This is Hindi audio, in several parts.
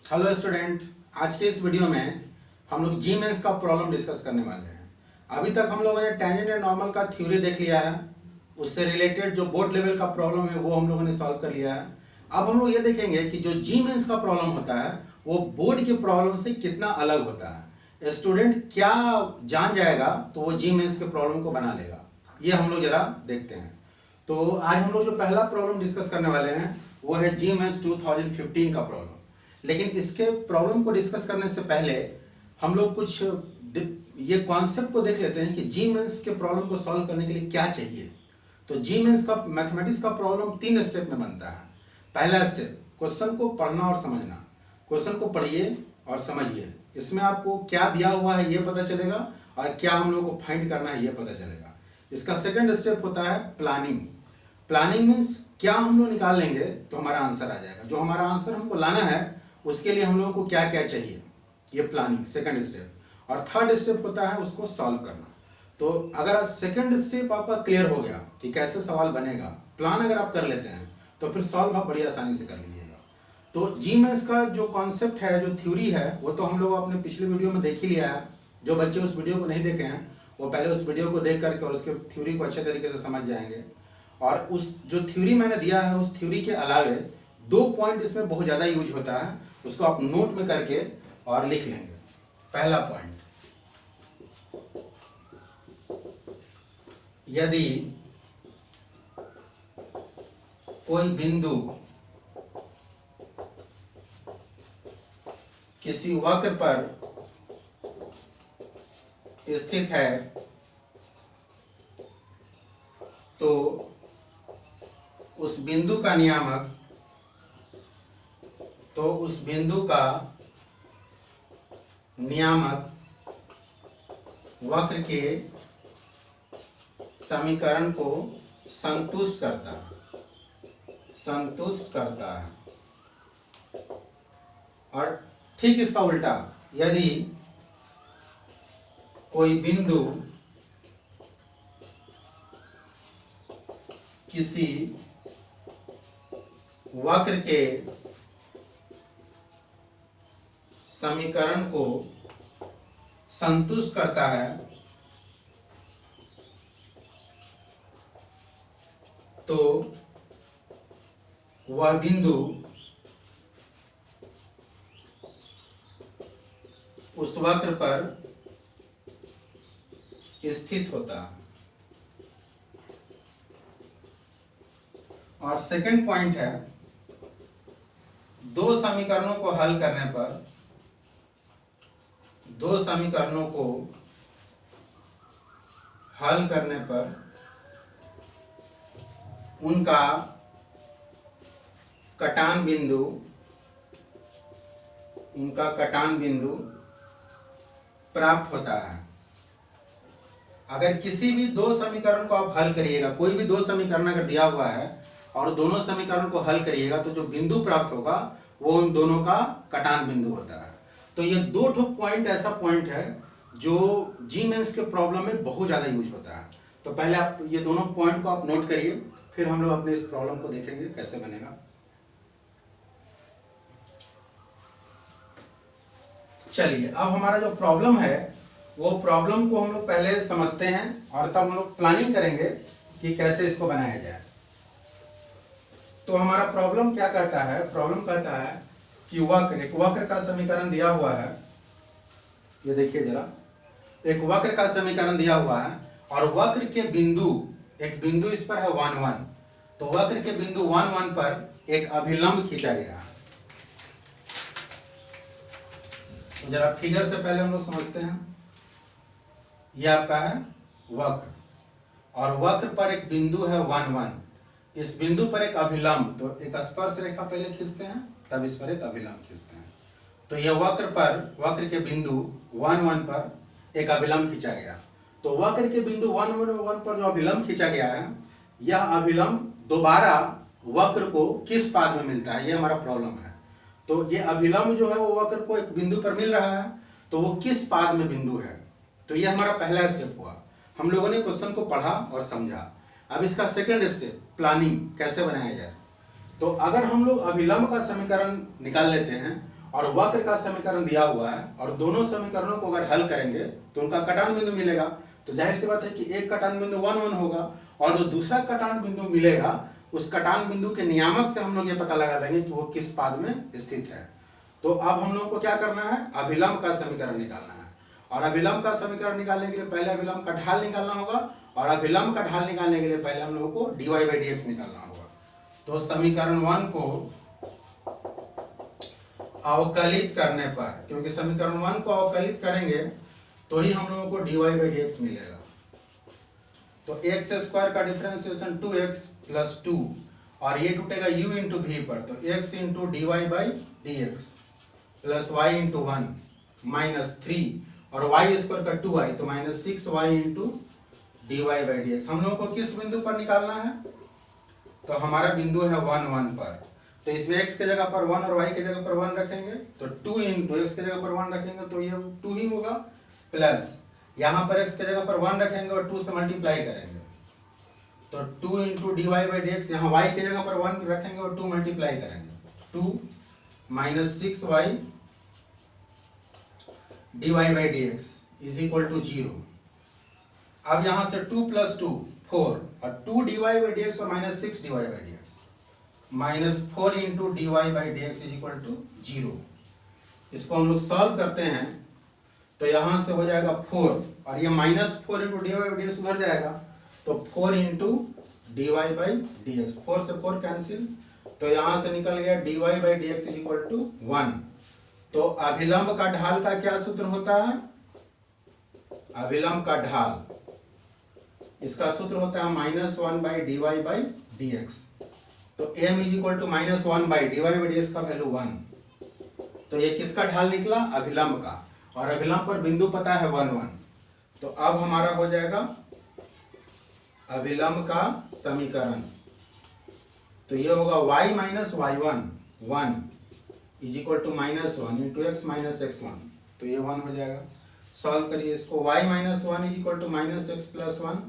हेलो स्टूडेंट, आज के इस वीडियो में हम लोग जी मेंस का प्रॉब्लम डिस्कस करने वाले हैं। अभी तक हम लोगों ने टेंजेंट एंड नॉर्मल का थ्योरी देख लिया है, उससे रिलेटेड जो बोर्ड लेवल का प्रॉब्लम है वो हम लोगों ने सॉल्व कर लिया है। अब हम लोग ये देखेंगे कि जो जी मेंस का प्रॉब्लम होता है वो बोर्ड की प्रॉब्लम से कितना अलग होता है। स्टूडेंट क्या जान जाएगा तो वो जी मेंस के प्रॉब्लम को बना लेगा, ये हम लोग जरा देखते हैं। तो आज हम लोग जो पहला प्रॉब्लम डिस्कस करने वाले हैं वो है जी मेंस 2015 का प्रॉब्लम। लेकिन इसके प्रॉब्लम को डिस्कस करने से पहले हम लोग कुछ ये कॉन्सेप्ट को देख लेते हैं कि जी मेंस के प्रॉब्लम को सॉल्व करने के लिए क्या चाहिए। तो जी मेंस का मैथमेटिक्स का प्रॉब्लम 3 स्टेप में बनता है। पहला स्टेप, क्वेश्चन को पढ़ना और समझना। क्वेश्चन को पढ़िए और समझिए, इसमें आपको क्या दिया हुआ है ये पता चलेगा और क्या हम लोग को फाइंड करना है ये पता चलेगा। इसका सेकंड स्टेप होता है प्लानिंग। प्लानिंग मीन्स क्या हम लोग निकाल लेंगे तो हमारा आंसर आ जाएगा। जो हमारा आंसर हमको लाना है उसके लिए हम लोगों को क्या क्या चाहिए, ये प्लानिंग सेकंड स्टेप। और थर्ड स्टेप होता है उसको सॉल्व करना। तो अगर सेकंड स्टेप आपका क्लियर हो गया कि कैसे सवाल बनेगा, प्लान अगर आप कर लेते हैं तो फिर सॉल्व आप बड़ी आसानी से कर लीजिएगा। तो जी मेंस का जो कॉन्सेप्ट है, जो थ्योरी है, वो तो हम लोग अपने पिछले वीडियो में देख ही लिया है। जो बच्चे उस वीडियो को नहीं देखे हैं वो पहले उस वीडियो को देख करके और उसके थ्योरी को अच्छे तरीके से समझ जाएंगे। और उस जो थ्योरी मैंने दिया है उस थ्योरी के अलावे 2 पॉइंट इसमें बहुत ज़्यादा यूज होता है, उसको आप नोट में करके और लिख लेंगे। पहला पॉइंट, यदि कोई बिंदु किसी वक्र पर स्थित है तो उस बिंदु का नियामक, वक्र के समीकरण को संतुष्ट करता है। और ठीक इसका उल्टा, यदि कोई बिंदु किसी वक्र के समीकरण को संतुष्ट करता है तो वह बिंदु उस वक्र पर स्थित होता है। और सेकंड पॉइंट है, दो समीकरणों को हल करने पर उनका कटान बिंदु प्राप्त होता है। अगर किसी भी 2 समीकरण को आप हल करिएगा, कोई भी 2 समीकरण अगर दिया हुआ है और दोनों समीकरण को हल करिएगा तो जो बिंदु प्राप्त होगा वो उन दोनों का कटान बिंदु होता है। तो ये 2 पॉइंट ऐसा पॉइंट है जो जी मेंस के प्रॉब्लम में बहुत ज़्यादा यूज होता है। तो पहले आप ये दोनों पॉइंट को आप नोट करिए, फिर हम लोग अपने इस प्रॉब्लम को देखेंगे कैसे बनेगा। चलिए, अब हमारा जो प्रॉब्लम है वो प्रॉब्लम को हम लोग पहले समझते हैं और तब हम लोग प्लानिंग करेंगे कि कैसे इसको बनाया जाए। तो हमारा प्रॉब्लम क्या कहता है? प्रॉब्लम कहता है कि एक वक्र का समीकरण दिया हुआ है। ये देखिए जरा, एक वक्र का समीकरण दिया हुआ है और वक्र के बिंदु, एक बिंदु इस पर है 1 1, तो वक्र के बिंदु 1 1 पर एक अभिलंब खींचा गया है। जरा फिगर से पहले हम लोग समझते हैं। यह आपका है वक्र और वक्र पर एक बिंदु है 1 1। इस बिंदु पर एक अभिलंब, तो एक स्पर्श रेखा पहले खींचते हैं तब इस पर एक अभिलंब खींचते हैं। तो यह वक्र के बिंदु 1 1 पर एक अभिलंब खींचा गया। तो वक्र के बिंदु 1 1 पर जो अभिलंब खींचा गया है, यह अभिलंब दोबारा वक्र को किस पाद में मिलता है, यह हमारा प्रॉब्लम है। तो ये अभिलंब जो है वो वक्र को एक बिंदु पर मिल रहा है, तो वो किस पाद में बिंदु है। तो ये हमारा पहला स्टेप हुआ। हम लोगों ने क्वेश्चन को पढ़ा और समझा। अब इसका सेकंड स्टेप, प्लानिंग कैसे बनाया जाए। तो अगर हम लोग अभिलंब का समीकरण निकाल लेते हैं और वक्र का समीकरण दिया हुआ है और दोनों समीकरणों को अगर हल करेंगे तो उनका कटान बिंदु मिलेगा। तो जाहिर सी बात है कि एक कटान बिंदु 1 1 होगा और जो दूसरा कटान बिंदु मिलेगा उस कटान बिंदु के नियामक से हम लोग ये पता लगा देंगे कि वो किस पाद में स्थित है। तो अब हम लोग को क्या करना है, अभिलंब का समीकरण निकालना है। और अभिलंब का समीकरण निकालने के लिए पहले अभिलंब का ढाल निकालना होगा और अभिलंब का ढाल निकालने के लिए पहले हम लोगों को dy by dx निकालना होगा। तो समीकरण 1 को अवकलित करने पर, क्योंकि समीकरण 1 को अवकलित करेंगे तो ही हम लोगों को dy by dx मिलेगा। तो x स्क्वायर का डिफरेंशिएशन 2x प्लस 2 और ये टूटेगा u इंटू v पर, तो x into dy by dx plus y into 1 minus 3 और y स्क्वायर का 2y तो minus 6y into dy by dx। हम लोगों को किस बिंदु पर निकालना है, तो हमारा बिंदु है 1 1 पर। तो इसमें x के जगह पर 1 और y के जगह पर 1 रखेंगे तो 2 इंटू x के जगह पर 1 रखेंगे तो ये 2 ही होगा, प्लस यहाँ पर x के जगह पर 1 रखेंगे और 2 से मल्टीप्लाई करेंगे तो 2 into D Y by D x, यहाँ y के जगह पर 1 रखेंगे और 2 मल्टीप्लाई करेंगे 2 minus 6y d Y by D x is equal to 0। अब यहाँ से 2 प्लस 2 4 और 2 D Y by D X और minus 6 D Y by D X minus 4 into D Y by D x is equal to 0। इसको हम लोग सॉल्व करते हैं तो यहाँ से हो जाएगा 4 और ये minus 4 into D Y by D x उधर जाएगा तो 4 into D Y by D x, 4 से 4 कैंसिल तो यहाँ से निकल गया d Y by D x is equal to 1। तो अभिलंब का ढाल का क्या सूत्र होता है, अभिलंब का ढाल इसका सूत्र होता है minus 1 by d Y by D x. तो m is equal to minus 1 by d Y by D x का वैल्यू 1। तो ये किसका ढाल निकला, अभिलंब का, और अभिलंब पर बिंदु पता है 1 1। तो अब हमारा हो जाएगा अभिलंब का समीकरण, तो ये होगा y minus y1 1 is equal to minus 1 into x minus x1, तो ये 1 हो जाएगा। सॉल्व करिए इसको, y minus 1 is equal to minus x plus 1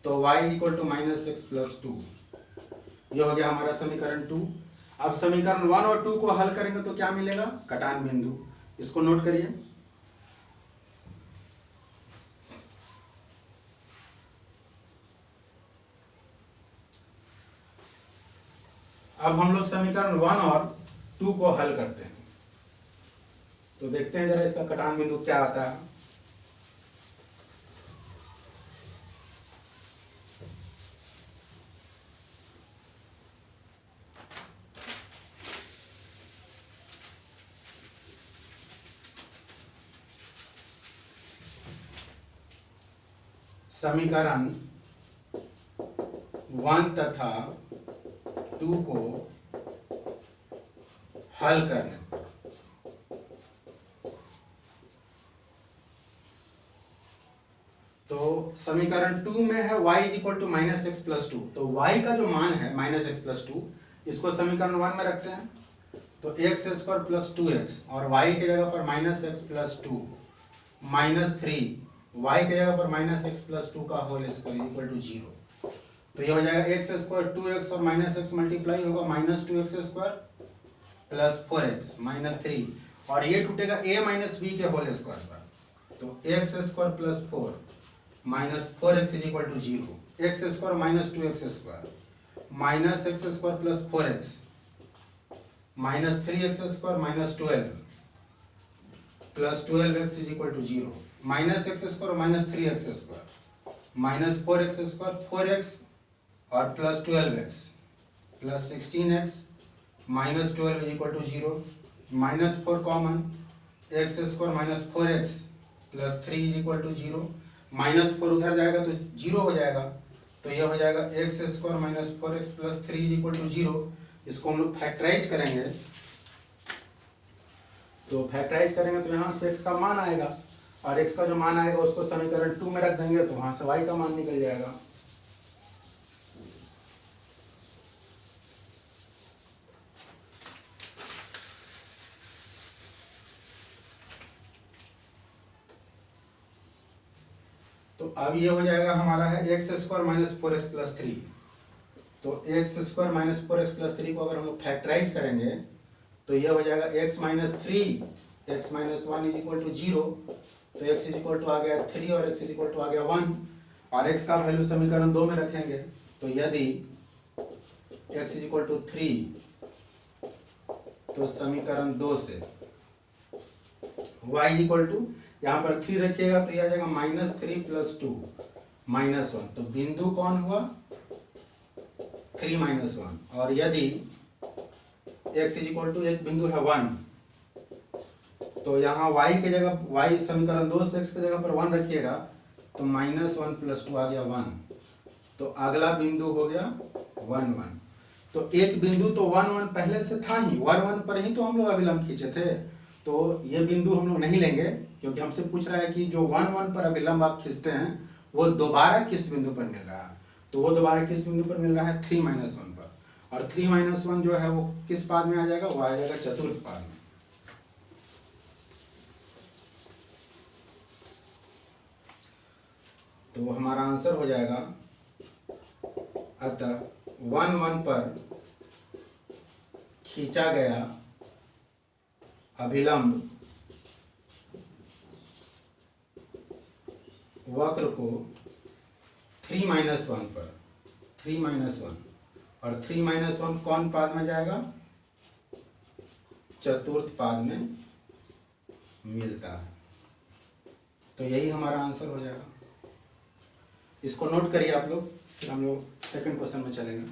तो y is equal to minus x plus 2, ये हो गया हमारा समीकरण 2। अब समीकरण 1 और 2 को हल करेंगे तो क्या मिलेगा, कटान बिंदु, इसको नोट करिए। अब हम लोग समीकरण 1 और 2 को हल करते हैं तो देखते हैं जरा इसका कटान बिंदु क्या आता है। समीकरण 1 तथा 2 को हल करने पर तो समीकरण 2 में है y equal to minus x plus 2, तो y का जो मान है माइनस एक्स प्लस 2 इसको समीकरण 1 में रखते हैं तो एक्स स्क्वायर प्लस 2x और y के जगह पर minus x plus 2 minus 3 y के जगह पर माइनस एक्स प्लस 2 का होल स्क्वायर इक्वल टू 0। तो ये हो जाएगा एक्स स्क्वायर 2x और माइनस एक्स मल्टीप्लाई होगा minus 2x square plus 4x minus 3 और ये टूटेगा a माइनस b के होल स्क्वायर पर, तो x square plus 4 minus 4x is equal to 0, x square minus 2x square minus x square plus 4x minus 3x square minus 12 plus 12x is equal to 0, minus x square minus 3x square minus 4x square 4x और plus 12x plus 16x minus 12 is equal to 0, minus 4 common x square minus 4x plus 3 is equal to 0, minus 4 उधर जाएगा तो 0 हो जाएगा, तो ये हो जाएगा x square minus 4x plus 3 is equal to 0। इसको हम लोग फैक्टराइज करेंगे तो फैक्टराइज करेंगे तो यहाँ से x का मान आएगा और x का जो मान आएगा उसको समीकरण 2 में रख देंगे तो वहाँ से y का मान निकल जाएगा। तो अब ये हो जाएगा हमारा है x square minus 4x plus 3, तो x square minus 4x plus 3 को अगर हम लोग फैक्टराइज करेंगे तो ये हो जाएगा x minus 3 x minus 1 is equal to 0। तो x इज इक्वल टू आ गया 3 और x इज इक्वल टू आ गया 1 और x का वैल्यू समीकरण 2 में रखेंगे। तो यदि x इज इक्वल टू 3 तो समीकरण 2 से y इक्वल टू यहाँ पर 3 रखिएगा तो यह आ जाएगा -3 + 2 -1। तो बिंदु कौन हुआ 3 - 1। और यदि x इज इक्वल टू एक बिंदु है 1 तो यहाँ y के जगह y समीकरण 2 से x की जगह पर 1 रखिएगा तो -1 + 2 आ गया 1। तो अगला बिंदु हो गया 1 1। तो एक बिंदु तो 1 1 पहले से था ही, 1 1 पर ही तो हम लोग अभिलंब खींचे थे। तो ये बिंदु हम लोग नहीं लेंगे क्योंकि हमसे पूछ रहा है कि जो 1 1 पर अभिलंब आप खींचते हैं वो दोबारा किस बिंदु पर मिल रहा है। तो वो दोबारा किस बिंदु पर मिल रहा है 3 - 1 पर। और 3 - 1 जो है वो किस पाद में आ जाएगा, वो आ जाएगा चतुर्थ पाद में। तो हमारा आंसर हो जाएगा, अतः 1 1 पर खींचा गया अभिलंब वक्र को 3 - 1 पर 3 - 1 और 3 - 1 कौन पाद में जाएगा, चतुर्थ पाद में मिलता है। तो यही हमारा आंसर हो जाएगा। इसको नोट करिए आप लोग, फिर हम लोग सेकंड क्वेश्चन में चलेंगे।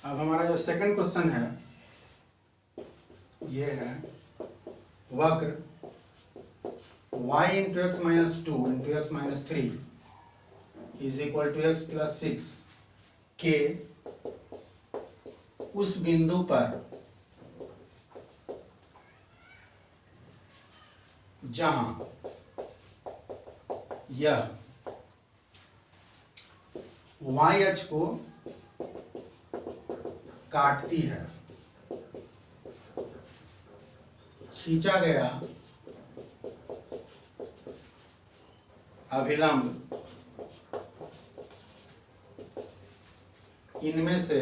अब हमारा जो सेकंड क्वेश्चन है ये है वक्र y × x - 2 × x - 3 is equal to x + 6 के उस बिंदु पर जहां यह y अक्ष को काटती है खींचा गया अभिलंब इनमें से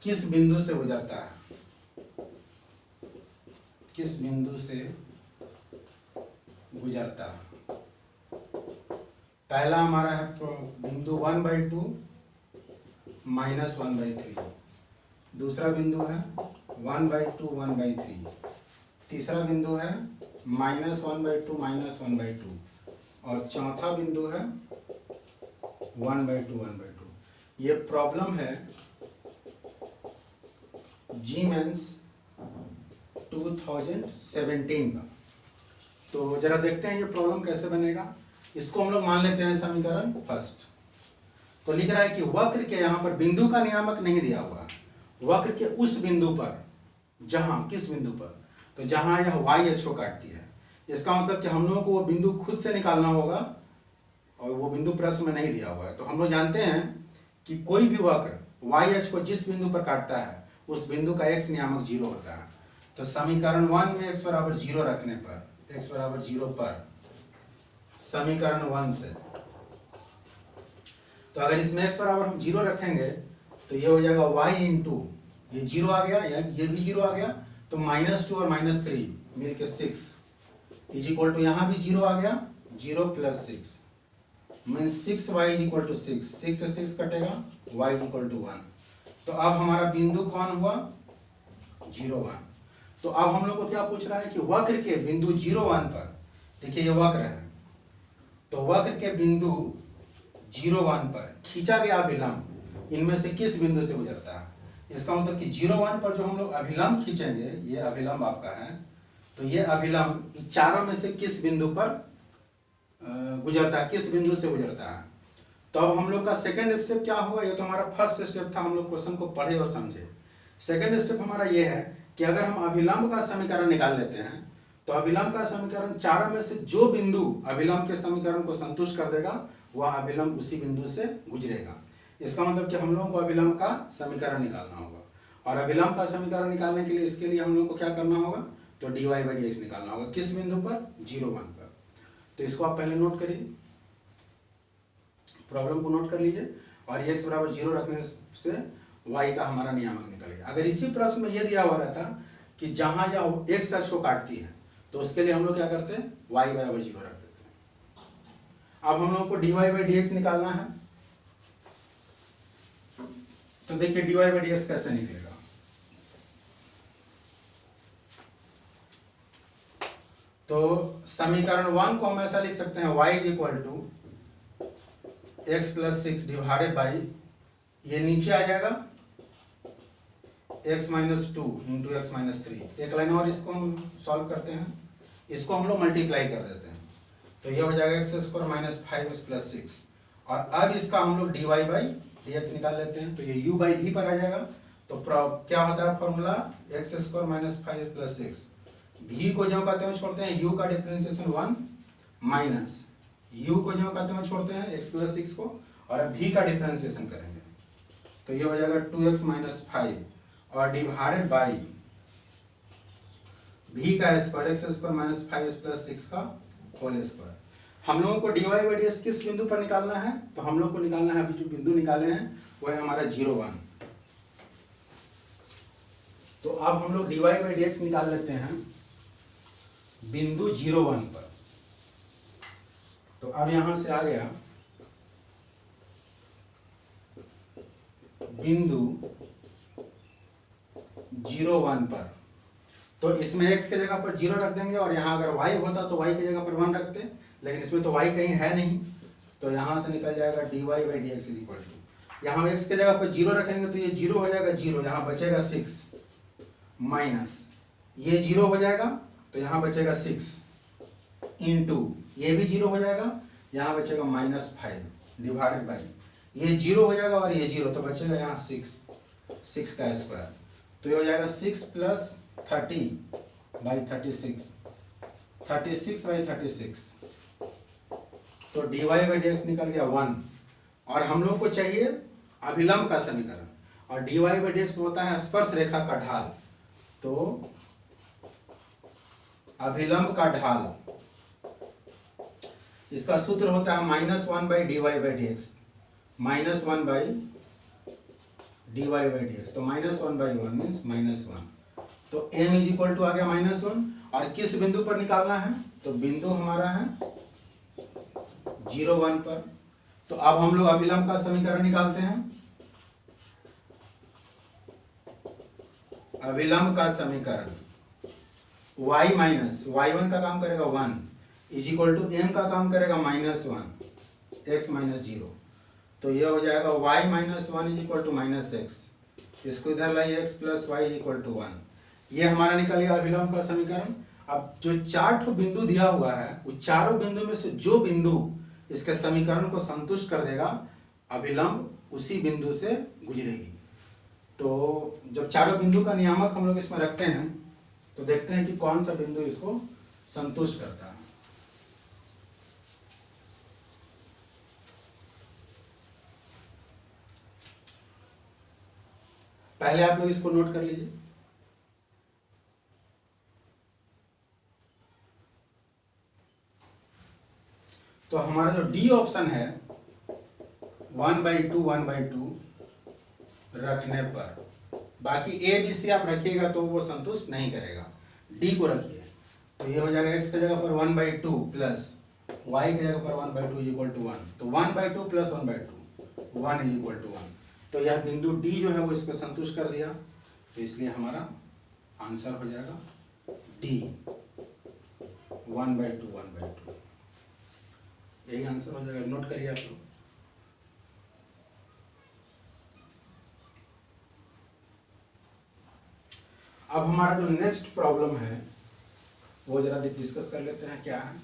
किस बिंदु से गुजरता है, किस बिंदु से गुजरता है। पहला हमारा है बिंदु 1/2 -1/3। दूसरा बिंदु है 1/2 1/3। तीसरा बिंदु है -1/2 -1/2 और चौथा बिंदु है 1/2 1/2। ये प्रॉब्लम है जीमेंस 2017 का। तो जरा देखते हैं ये प्रॉब्लम कैसे बनेगा। इसको हम लोग मान लेते हैं समीकरण फर्स्ट। तो लिख रहा है कि वक्र के यहाँ पर बिंदु का नियामक नहीं दिया हुआ, वक्र के उस बिंदु पर जहां, किस बिंदु पर, तो जहां यह y अक्ष को काटती है। इसका मतलब कि हम लोगों को वो बिंदु खुद से निकालना होगा और वो बिंदु प्रश्न में नहीं दिया हुआ है। तो हम लोग जानते हैं कि कोई भी वक्र y अक्ष को जिस बिंदु पर काटता है उस बिंदु का x नियामक 0 होता है। तो समीकरण 1 में x = 0 रखने पर, x = 0 पर समीकरण 1 से, तो अगर इसमें x बराबर हम 0 रखेंगे तो ये हो जाएगा y × ये 0 आ गया, ये भी 0 आ गया, तो -2 और -3 मिल के 6 इज इक्वल टू यहाँ भी 0 आ गया, 0 + 6 मीन्स 6y = 6। 6 से 6 कटेगा, y = 1। तो अब हमारा बिंदु कौन हुआ, 0 1। तो अब हम लोग को क्या पूछ रहा है कि वक्र के बिंदु 0 1 पर, देखिए ये वक्र है, तो वक्र के बिंदु 0 1 पर खींचा गया अभिलंब इनमें से किस बिंदु से गुजरता है। इसका मतलब कि 0 1 पर जो हम लोग अभिलंब खींचेंगे, ये अभिलंब आपका है, तो ये अभिलंब चारों में से किस बिंदु पर गुजरता है, किस बिंदु से गुजरता है। तो अब हम लोग का सेकंड स्टेप क्या होगा, ये तो हमारा फर्स्ट स्टेप था, हम लोग क्वेश्चन को पढ़े और समझे। सेकंड स्टेप हमारा ये है कि अगर हम अभिलंब का समीकरण निकाल लेते हैं तो अभिलंब का समीकरण चारों में से जो बिंदु अभिलंब के समीकरण को संतुष्ट कर देगा वह अभिलंब उसी बिंदु से गुजरेगा। इसका मतलब कि हम लोगों को अभिलंब का समीकरण निकालना होगा, और अभिलंब का समीकरण निकालने के लिए इसके लिए हम लोग को क्या करना होगा, तो dy बाई dx निकालना होगा। किस बिंदु पर, 0 1 पर। तो इसको आप पहले नोट करिए, प्रॉब्लम को नोट कर लीजिए, और x बराबर 0 रखने से y का हमारा नियामक निकल गया। अगर इसी प्रश्न में यह दिया हुआ रहता कि जहां यह x अक्ष को काटती है तो उसके लिए हम लोग क्या करते हैं, y बराबर 0 रख देते हैं। अब हम लोग को dy बाई dx निकालना है, तो देखिए dy बाई dx कैसे निकलेगा। तो समीकरण 1 को हम ऐसा लिख सकते हैं, y equal to x plus 6 divided by, ये नीचे आ जाएगा x minus 2 into x minus 3। एक लाइन और इसको हम सॉल्व करते हैं, इसको हम लोग मल्टीप्लाई कर देते हैं, तो ये हो जाएगा एक्स स्क्वायर माइनस 5 प्लस 6। और अब इसका हम लोग dy बाई dx निकाल लेते हैं, तो ये u बाई v पर आ जाएगा। तो क्या होता है formula, x square minus 5 plus 6, v को जो कहते हैं छोड़ते हैं, u का डिफरेंशिएशन 1 माइनस u को जो कहते हैं छोड़ते हैं x प्लस 6 को, और अब v का डिफरेंशिएशन करेंगे, तो ये हो जाएगा 2x माइनस 5 और डिवाइडेड बाई v का square, x square minus 5 plus 6 का होल स्क्वायर। हम लोगों को dy बाई dx किस बिंदु पर निकालना है, तो हम लोग को निकालना है, अभी जो बिंदु निकाले हैं वो है हमारा 0 1। तो अब हम लोग dy बाई dx निकाल लेते हैं बिंदु 0 1 पर। तो अब यहां से आ गया बिंदु 0 1 पर, तो इसमें x के जगह पर 0 रख देंगे, और यहाँ अगर y होता तो y की जगह पर 1 रखते, लेकिन इसमें तो y कहीं है नहीं, तो यहाँ से निकल जाएगा dy by dx equal to, यहाँ x के जगह पर 0 रखेंगे तो ये 0 हो जाएगा 0, यहाँ बचेगा 6 माइनस ये 0 हो जाएगा, तो यहाँ बचेगा 6 इंटू ये भी 0 हो जाएगा, यहाँ बचेगा माइनस 5 डिवाइडेड बाई ये 0 हो जाएगा और ये 0, तो बचेगा यहाँ 6 का स्क्वायर, तो ये हो जाएगा 6 प्लस 30 बाई 36 बाई 36। तो dy बाई dx निकल गया 1, और हम लोग को चाहिए अभिलंब का समीकरण, और dy बाई dx होता है स्पर्श रेखा का ढाल। तो अभिलंब का ढाल, इसका सूत्र होता है -1 by dy by dx, -1 by dy by dx, तो -1 बाई 1 मीन्स -1, तो m इज इक्वल टू आ गया -1। और किस बिंदु पर निकालना है, तो बिंदु हमारा है 0 1 पर। तो अब हम लोग अभिलंब का समीकरण निकालते हैं। अभिलंब का समीकरण y माइनस y1 का काम करेगा 1 इज इक्वल टू m का काम करेगा -1 x माइनस 0, तो यह हो जाएगा y minus 1 is equal to minus x, इसको इधर लाइए x plus y is equal to 1। ये हमारा निकल गया अभिलंब का समीकरण। अब जो 4 बिंदु दिया हुआ है, उस चारों बिंदु में से जो बिंदु इसके समीकरण को संतुष्ट कर देगा, अभिलंब उसी बिंदु से गुजरेगी। तो जब चारों बिंदु का नियामक हम लोग इसमें रखते हैं, तो देखते हैं कि कौन सा बिंदु इसको संतुष्ट करता है। पहले आप लोग इसको नोट कर लीजिए। तो हमारा जो डी ऑप्शन है 1/2 1/2 रखने पर, बाकी ए बी सी आप रखिएगा तो वो संतुष्ट नहीं करेगा, डी को रखिए। तो ये हो जाएगा एक्स की जगह पर 1/2 प्लस वाई की जगह पर 1/2 इज इक्वल टू 1, तो 1/2 प्लस 1/2 1 इज इक्वल टू 1। तो यह बिंदु डी जो है वो इसको संतुष्ट कर दिया, तो इसलिए हमारा आंसर हो जाएगा डी 1/2 1/2, यही आंसर हो जाएगा। नोट करिए आप लोग। अब हमारा जो नेक्स्ट प्रॉब्लम है वो जरा डिस्कस कर लेते हैं क्या है।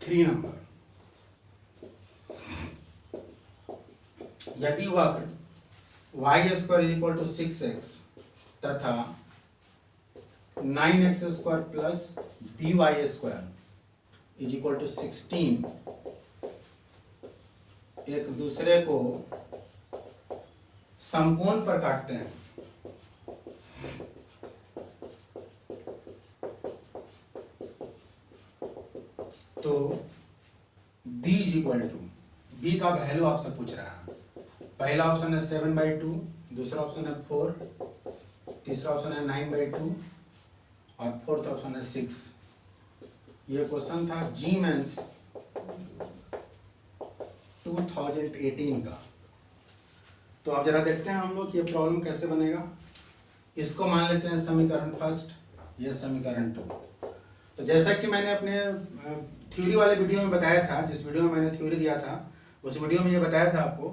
3 नंबर। यदि वक्र y square equal to 6x तथा 9x square plus by square is equal to 16 एक दूसरे को समकोण पर काटते हैं तो b is equal to, b का वैल्यू आपसे पूछ रहा है। पहला ऑप्शन है 7/2, दूसरा ऑप्शन है 4, तीसरा ऑप्शन है 9/2 और फोर्थ ऑप्शन है 6। ये क्वेश्चन था जी मेंस 2018 का। तो अब जरा देखते हैं हम लोग ये प्रॉब्लम कैसे बनेगा। इसको मान लेते हैं समीकरण फर्स्ट, ये समीकरण 2। तो जैसा कि मैंने अपने थ्योरी वाले वीडियो में बताया था, जिस वीडियो में मैंने थ्योरी दिया था, उस वीडियो में ये बताया था आपको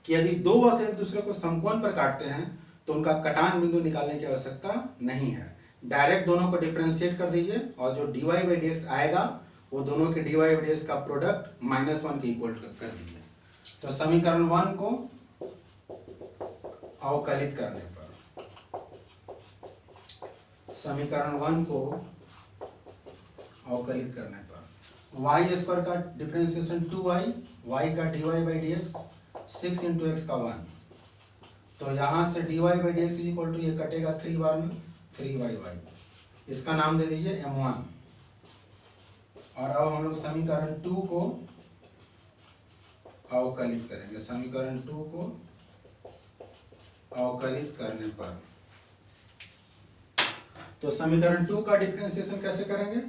कि यदि दो वक्र एक दूसरे को समकोण पर काटते हैं तो उनका कटान बिंदु निकालने की आवश्यकता नहीं है। डायरेक्ट दोनों को डिफरेंशिएट कर दीजिए और जो dy/dx आएगा वो दोनों के dy/dx का प्रोडक्ट -1 के इक्वल कर दीजिए। तो समीकरण 1 को अवकलित करने पर, समीकरण 1 को अवकलित करने पर y स्क्वायर का डिफरेंशिएशन 2y, y का dy/dx 6 × x का 1। तो यहाँ से dy/dx इक्वल टू ये कटेगा 3 बार में 3y। इसका नाम दे दीजिए m1। और अब हम लोग समीकरण 2 को अवकलित करेंगे। समीकरण 2 को अवकलित करने पर, तो समीकरण 2 का डिफरेंशिएशन कैसे करेंगे?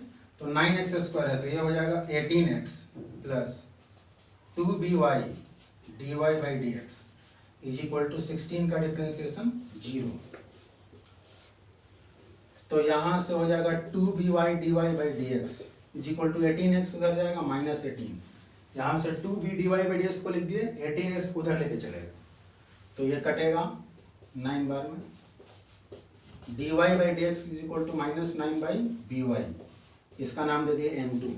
तो 9x स्क्वायर है तो ये हो जाएगा 18x plus 2by dy/dx is equal to 16 का डिफरेंशिएशन 0। तो यहाँ से हो जाएगा 2by dy/dx is equal to 18x उधर जाएगा -18। यहाँ से 2b dy/dx को लिख दिए, 18x को उधर लेके चलेगा तो ये कटेगा 9 बार में। dy/dx is equal to -9/by, इसका नाम दे दिए m2।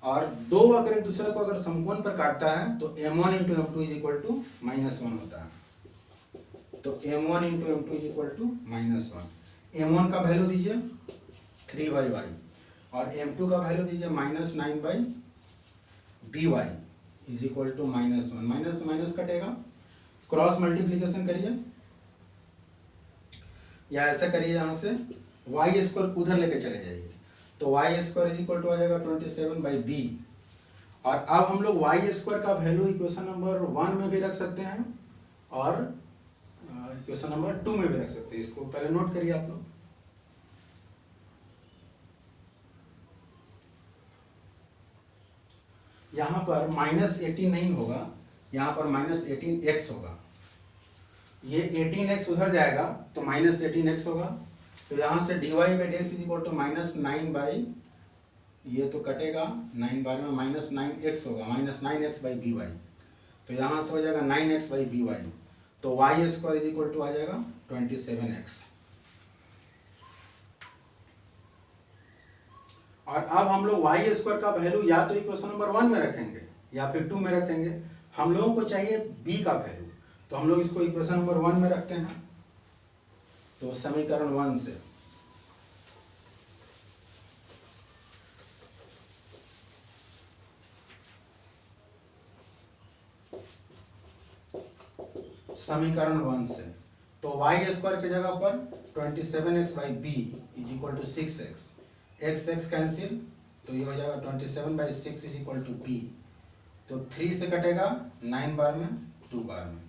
और दो वक्र एक दूसरे को अगर समकोण पर काटता है तो m1 × m2 is equal to -1 होता है। तो m1 × m2 is equal to -1। m1 का वैल्यू दीजिए 3y और m2 का वैल्यू दीजिए -9/by is equal to -1। Minus minus कटेगा, क्रॉस मल्टीप्लीकेशन करिए या ऐसा करिए, यहाँ से y स्क्वायर उधर लेके चले जाइए तो y square is equal to आ जाएगा 27/b। और अब हम लोग y स्क्वायर का वैल्यू इक्वेशन नंबर 1 में भी रख सकते हैं और इक्वेशन नंबर 2 में भी रख सकते हैं। इसको पहले नोट करिए आप लोग। यहाँ पर -18 नहीं होगा, यहाँ पर -18x होगा। ये 18x उधर जाएगा तो -18x होगा। तो यहाँ से dy/dx इज इक्वल टू -9 ये तो कटेगा 9 बार में -9x होगा, -9x/by। तो यहाँ से हो जाएगा 9x/by। तो y square is equal to आ जाएगा 27x। और अब हम लोग y स्क्वायर का वैल्यू या तो इक्वेशन नंबर 1 में रखेंगे या फिर 2 में रखेंगे। हम लोगों को चाहिए b का वैल्यू, तो हम लोग इसको इक्वेशन नंबर 1 में रखते हैं। तो समीकरण 1 से तो y स्क्वायर की जगह पर 27x/b is equal to 6x, x cancel तो ये हो जाएगा 27/6 इज इक्वल टू b। तो 3 से कटेगा 9 बार में 2 बार में,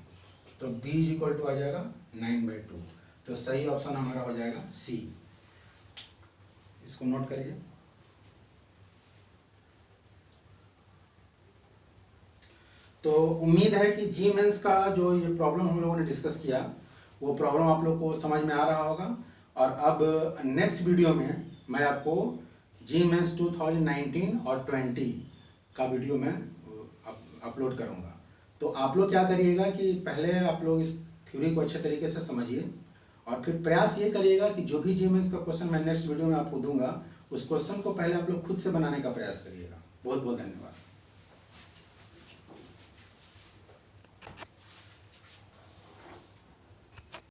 तो b इज इक्वल टू आ जाएगा 9/2। तो सही ऑप्शन हमारा हो जाएगा सी। इसको नोट करिए। तो उम्मीद है कि जी मेंस का जो ये प्रॉब्लम हम लोगों ने डिस्कस किया वो प्रॉब्लम आप लोग को समझ में आ रहा होगा। और अब नेक्स्ट वीडियो में मैं आपको जी मेंस 2019 और 20 का वीडियो में अपलोड करूँगा। तो आप लोग क्या करिएगा कि पहले आप लोग इस थ्योरी को अच्छे तरीके से समझिए और फिर प्रयास ये करिएगा कि जो भी जी मेंस का क्वेश्चन मैं नेक्स्ट वीडियो में आपको दूंगा उस क्वेश्चन को पहले आप लोग खुद से बनाने का प्रयास करिएगा। बहुत बहुत धन्यवाद।